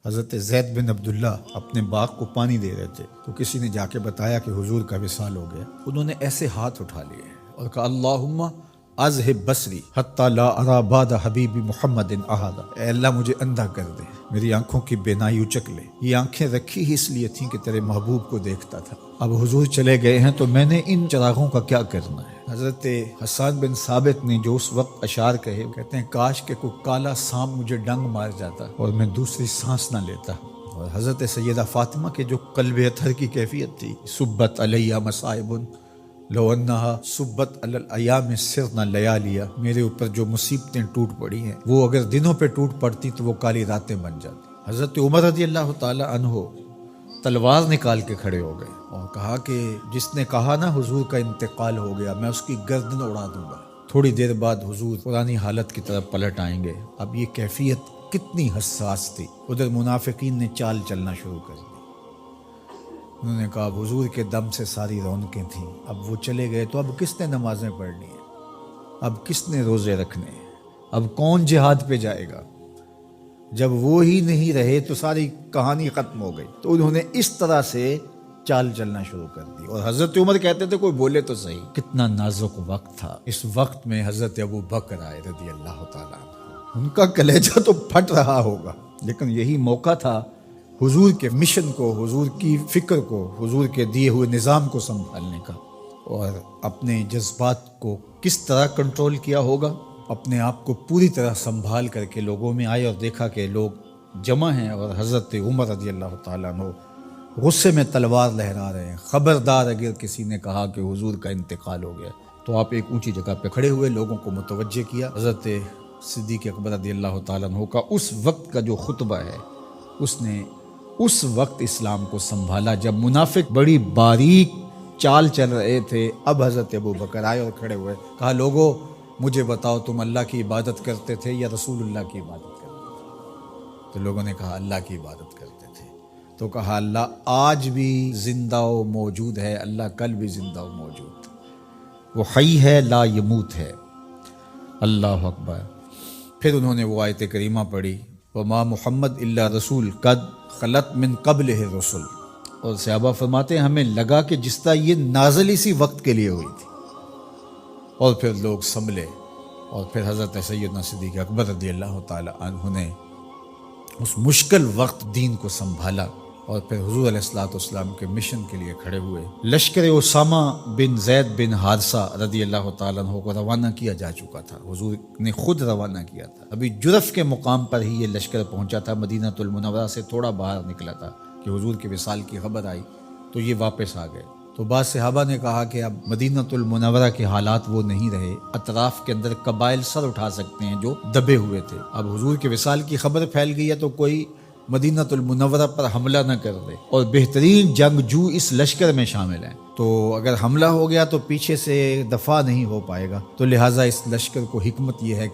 حضرت زید بن عبداللہ اپنے باغ کو پانی دے رہے تھے تو کسی نے جا کے بتایا کہ حضور کا وصال ہو گیا۔ انہوں نے ایسے ہاتھ اٹھا لیے اور کہا اللہم اذہب بصری حتی لا ارا بعد حبیبی محمد احدا، اے اللہ مجھے اندھا کر دے، میری آنکھوں کی بینائی اچک لے۔ یہ آنکھیں رکھی ہی اس لیے تھیں کہ تیرے محبوب کو دیکھتا تھا، اب حضور چلے گئے ہیں تو میں نے ان چراغوں کا کیا کرنا ہے۔ حضرت حسان بن ثابت نے جو اس وقت اشعار کہے، کہتے ہیں کاش کہ کوئی کالا سانپ مجھے ڈنگ مار جاتا اور میں دوسری سانس نہ لیتا۔ اور حضرت سیدہ فاطمہ کے جو قلب اطہر کی کیفیت تھی، سبت علیہ مصائب لو انہا سبت علی الایام سرنا لیالیا، میرے اوپر جو مصیبتیں ٹوٹ پڑی ہیں وہ اگر دنوں پہ ٹوٹ پڑتی تو وہ کالی راتیں بن جاتی۔ حضرت عمر رضی اللہ تعالی عنہ تلوار نکال کے کھڑے ہو گئے اور کہا کہ جس نے کہا نا حضور کا انتقال ہو گیا میں اس کی گردن اڑا دوں گا۔ تھوڑی دیر بعد حضور پرانی حالت کی طرف پلٹ آئیں گے۔ اب یہ کیفیت کتنی حساس تھی، ادھر منافقین نے چال چلنا شروع کر دی۔ انہوں نے کہا حضور کے دم سے ساری رونقیں تھیں، اب وہ چلے گئے تو اب کس نے نمازیں پڑھنی ہیں، اب کس نے روزے رکھنے ہیں، اب کون جہاد پہ جائے گا؟ جب وہ ہی نہیں رہے تو ساری کہانی ختم ہو گئی۔ تو انہوں نے اس طرح سے چال چلنا شروع کر دی۔ اور حضرت عمر کہتے تھے کوئی بولے تو صحیح، کتنا نازک وقت تھا۔ اس وقت میں حضرت ابو بکر آئے رضی اللہ تعالیٰ عنہ، ان کا کلیجہ تو پھٹ رہا ہوگا، لیکن یہی موقع تھا حضور کے مشن کو، حضور کی فکر کو، حضور کے دیے ہوئے نظام کو سنبھالنے کا۔ اور اپنے جذبات کو کس طرح کنٹرول کیا ہوگا، اپنے آپ کو پوری طرح سنبھال کر کے لوگوں میں آئے اور دیکھا کہ لوگ جمع ہیں اور حضرت عمر رضی اللہ تعالیٰ عنہ غصے میں تلوار لہرا رہے ہیں۔ خبردار اگر کسی نے کہا کہ حضور کا انتقال ہو گیا تو آپ ایک اونچی جگہ پہ کھڑے ہوئے، لوگوں کو متوجہ کیا۔ حضرت صدیق اکبر رضی اللہ تعالیٰ عنہ کا اس وقت کا جو خطبہ ہے، اس نے اس وقت اسلام کو سنبھالا جب منافق بڑی باریک چال چل رہے تھے۔ اب حضرت ابو بکر آئے اور کھڑے ہوئے، کہا لوگو مجھے بتاؤ تم اللہ کی عبادت کرتے تھے یا رسول اللہ کی عبادت کرتے تھے؟ تو لوگوں نے کہا اللہ کی عبادت کرتے تھے۔ تو کہا اللہ آج بھی زندہ و موجود ہے، اللہ کل بھی زندہ و موجود، وہ حی ہے لا یموت ہے۔ اللہ اکبر۔ پھر انہوں نے وہ آیت کریمہ پڑھی وما محمد الا رسول قد خلت من قبلہ الرسل، اور صحابہ فرماتے ہیں ہمیں لگا کہ جس طرح یہ نازل اسی وقت کے لیے ہوئی تھی۔ اور پھر لوگ سنبھلے اور پھر حضرت سیدنا صدیق اکبر رضی اللہ تعالی عنہ نے اس مشکل وقت دین کو سنبھالا اور پھر حضور علیہ الصلوۃ والسلام کے مشن کے لیے کھڑے ہوئے۔ لشکر اسامہ بن زید بن حارثہ رضی اللہ تعالیٰ عنہ کو روانہ کیا جا چکا تھا، حضور نے خود روانہ کیا تھا۔ ابھی جرف کے مقام پر ہی یہ لشکر پہنچا تھا، مدینہ المنورہ سے تھوڑا باہر نکلا تھا کہ حضور کے وصال کی خبر آئی تو یہ واپس آ گئے۔ تو بعض صحابہ نے کہا کہ اب مدینہ المنورہ کے حالات وہ نہیں رہے، اطراف کے اندر قبائل سر اٹھا سکتے ہیں جو دبے ہوئے تھے۔ اب حضور کے وصال کی خبر پھیل گئی ہے تو کوئی مدینہ المنورہ پر حملہ نہ کر دے، اور بہترین جنگجو اس لشکر میں شامل ہیں، تو اگر حملہ ہو گیا تو پیچھے سے دفاع نہیں ہو پائے گا۔ تو لہٰذا اس لشکر کو حکمت یہ ہے کہ